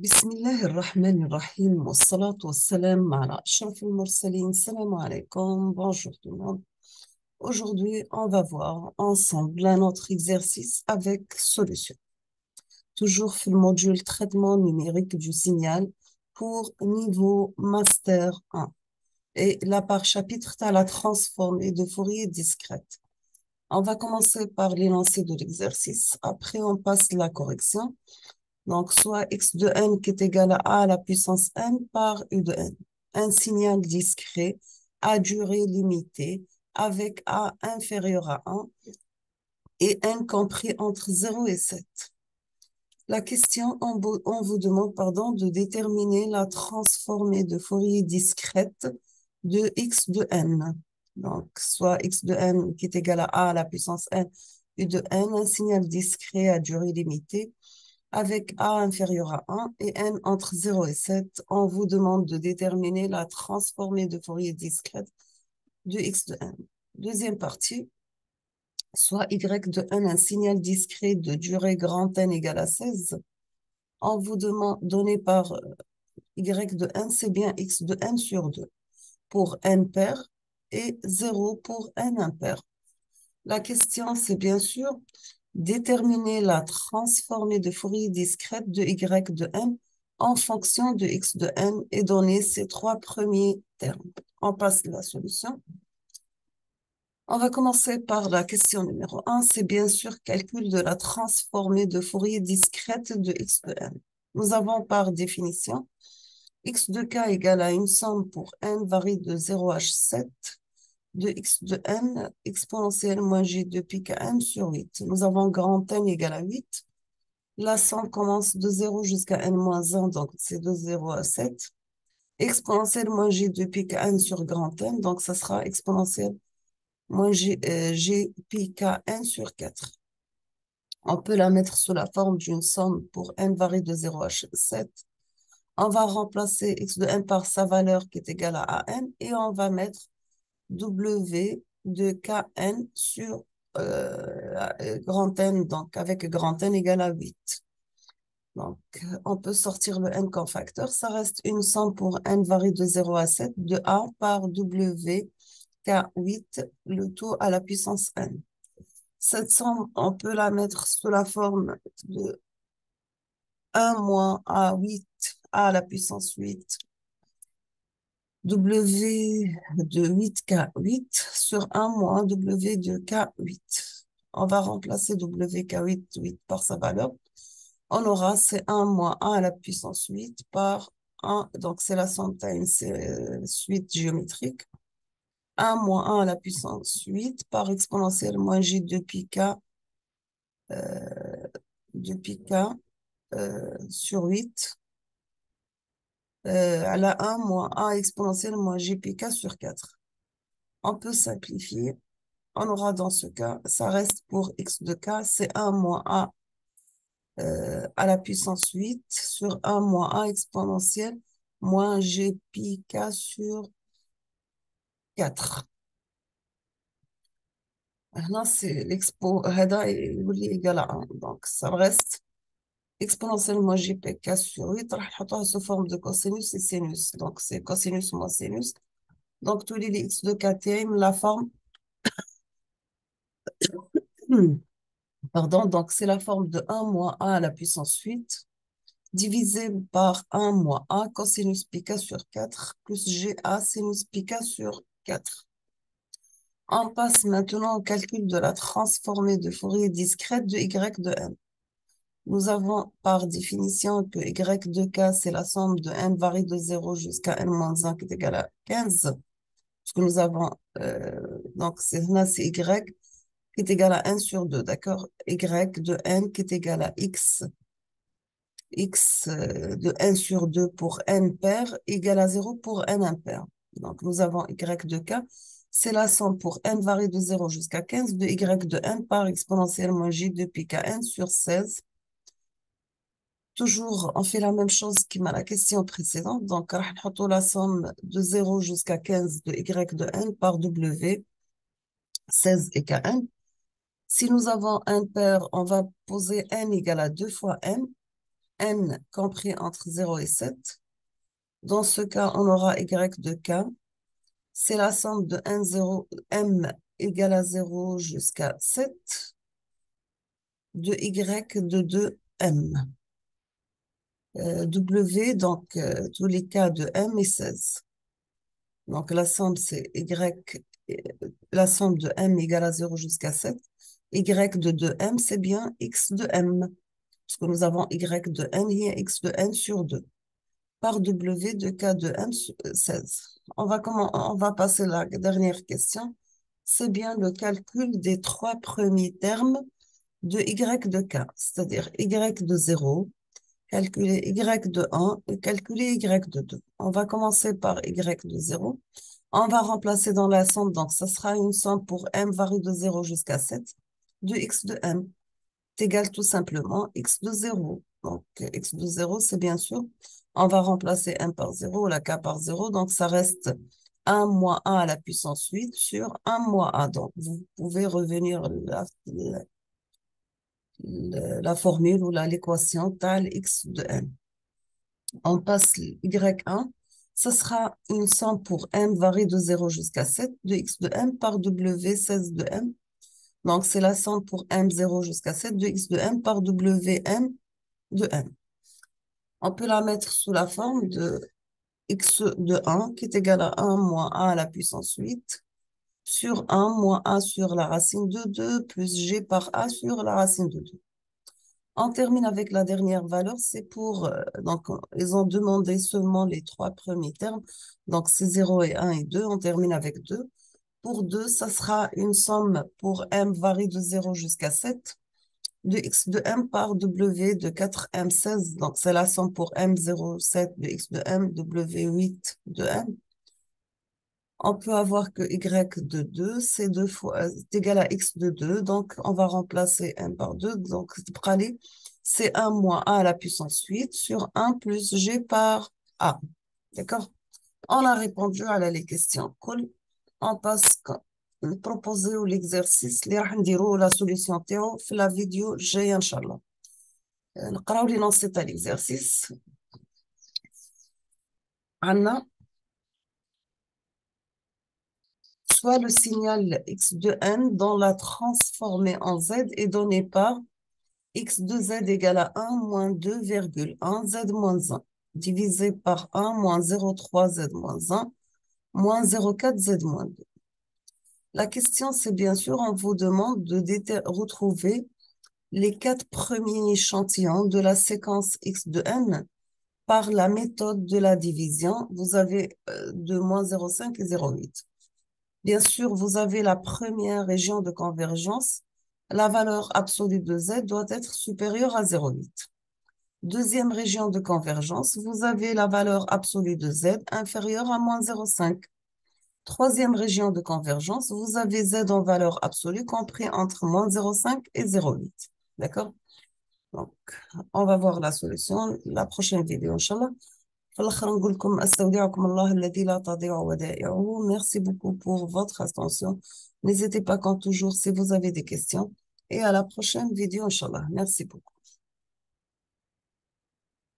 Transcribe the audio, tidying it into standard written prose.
بسم الله الرحمن الرحيم والصلاة والسلام على أشرف المرسلين. Salam alaikum, bonjour tout le monde. Aujourd'hui, on va voir ensemble un autre exercice avec solution. Toujours في le module traitement numérique du signal pour niveau master 1. Et là, par chapitre, tu as la transformée de Fourier discrète. On va commencer par l'énoncé de l'exercice. Après, on passe la correction. Donc, soit x de n qui est égal à a à la puissance n par u de n. Un signal discret à durée limitée avec a inférieur à 1 et n compris entre 0 et 7. La question, on vous demande de déterminer la transformée de Fourier discrète de x de n. Donc, soit x de n qui est égal à a à la puissance n, u de n, un signal discret à durée limitée avec a inférieur à 1 et n entre 0 et 7, on vous demande de déterminer la transformée de Fourier discrète de x de n. Deuxième partie, soit y de n, un signal discret de durée grand N égale à 16. On vous demande, donné par y de n, c'est bien x de n sur 2 pour n pair et 0 pour n impair. La question, c'est bien sûr déterminer la transformée de Fourier discrète de y de n en fonction de x de n et donner ces trois premiers termes. On passe à la solution. On va commencer par la question numéro 1. C'est bien sûr calcul de la transformée de Fourier discrète de x de n. Nous avons par définition x de k égale à une somme pour n varie de 0 h 7 de x de n exponentielle moins j de pi k n sur 8. Nous avons grand N égale à 8. La somme commence de 0 jusqu'à n moins 1, donc c'est de 0 à 7. Exponentielle moins j de pi k n sur grand N, donc ça sera exponentielle moins g pi k n sur 4. On peut la mettre sous la forme d'une somme pour n varie de 0 à 7. On va remplacer x de n par sa valeur qui est égale à n et on va mettre W de Kn sur grand N, donc avec grand N égale à 8. Donc, on peut sortir le n comme facteur. Ça reste une somme pour n varie de 0 à 7 de A par W K8, le tout à la puissance n. Cette somme, on peut la mettre sous la forme de 1 moins A8 à la puissance 8 W de 8K8 sur 1 moins W de K8. On va remplacer WK8 8 par sa valeur. On aura c'est 1 moins 1 à la puissance 8 par 1. Donc, c'est la somme times suite géométrique. 1 moins 1 à la puissance 8 par exponentielle moins J de pi K, de pi K sur 8. À la 1 moins A exponentielle moins GPK sur 4. On peut simplifier. On aura dans ce cas, ça reste pour x de k, c'est 1 moins a à la puissance 8 sur 1 moins a exponentielle moins g pi k sur 4. Là, c'est l'expo, هذا يولي égal à 1. Donc, ça reste exponentielle moins g pi k sur 8. راح نحطوها sous forme de cosinus et sinus. Donc, c'est cosinus moins sinus. Donc, tous les x de k تاعي la forme pardon, donc c'est la forme de 1 moins a à la puissance 8 divisé par 1 moins a cosinus pi sur 4 plus ga sinus pi sur 4. On passe maintenant au calcul de la transformée de Fourier discrète de y de n. Nous avons par définition que y de k, c'est la somme de n varie de 0 jusqu'à n moins 1 qui est égal à 15. Parce que nous avons, donc là c'est y qui est égal à 1 sur 2, d'accord? Y de n qui est égal à x de n sur 2 pour n pair égale à 0 pour n impair. Donc, nous avons y de k, c'est la somme pour n varie de 0 jusqu'à 15 de y de n par exponentielle moins j de pi kn sur 16. Toujours, on fait la même chose qui m'a la question précédente. Donc, on la somme de 0 jusqu'à 15 de y de n par w, 16 et kn. Si nous avons un pair, on va poser n égale à 2 fois n. n compris entre 0 et 7. Dans ce cas, on aura y de k. C'est la somme de n, 0, m égale à 0 jusqu'à 7 de y de 2m. W, donc tous les cas de m est 16. Donc la somme, c'est la somme de m égale à 0 jusqu'à 7. Y de 2m, c'est bien x de m. Parce que nous avons y de n, il y a x de n sur 2. Par w de k de m, 16. On va passer à la dernière question. C'est bien le calcul des 3 premiers termes de y de k, c'est-à-dire y de 0, calculer y de 1 et calculer y de 2. On va commencer par y de 0. On va remplacer dans la somme, donc ça sera une somme pour m varie de 0 jusqu'à 7 de x de m. C'est égal tout simplement x de 0. Donc x de 0, c'est bien sûr, on va remplacer m par 0, la k par 0, donc ça reste 1 moins 1 à la puissance 8 sur 1 moins a. Donc vous pouvez revenir la formule ou l'équation tal x de m. On passe y1, ça sera une somme pour m varie de 0 jusqu'à 7 de x de m par w 16 de m. Donc c'est la somme pour m 0 jusqu'à 7 de x de m par wm de m. On peut la mettre sous la forme de x de 1 qui est égal à 1 moins a à la puissance 8 sur 1 moins a sur la racine de 2 plus g par a sur la racine de 2. On termine avec la dernière valeur, c'est pour, donc, ils ont demandé seulement les 3 premiers termes, donc c'est 0 et 1 et 2, on termine avec 2. Pour 2, ça sera une somme pour m varie de 0 jusqu'à 7, de x de m par w de 4m16, donc c'est la somme pour m0,7 de x de m, w8 de m. On peut avoir que y de 2, c'est égal à x de 2, donc on va remplacer m par 2, donc c'est 1 moins a à la puissance 8 sur 1 plus g par a. D'accord? On a répondu à les questions. Cool. On passe proposer l'exercice اللي راح نديرو la solution تاعو في la vidéo الجاية إن شاء الله. نقراو لي نونسي تاع l'exercice. عندنا soit le signal x de n dont la transformée en z est donnée par x de z égale à 1 moins 2,1 z moins 1 divisé par 1 moins 0,3 z moins 1 moins 0,4 z moins 2. La question, c'est bien sûr, on vous demande de retrouver les 4 premiers échantillons de la séquence x de n par la méthode de la division. Vous avez de moins 0,5 et 0,8. Bien sûr, vous avez la première région de convergence. La valeur absolue de z doit être supérieure à 0,8. Deuxième région de convergence, vous avez la valeur absolue de z inférieure à moins 0,5. Troisième région de convergence, vous avez z en valeur absolue compris entre moins 0,5 et 0,8. D'accord? Donc, on va voir la solution la prochaine vidéo, Inch'Allah. Merci beaucoup pour votre attention. N'hésitez pas, comme toujours, si vous avez des questions. Et à la prochaine vidéo, Inch'Allah. Merci beaucoup.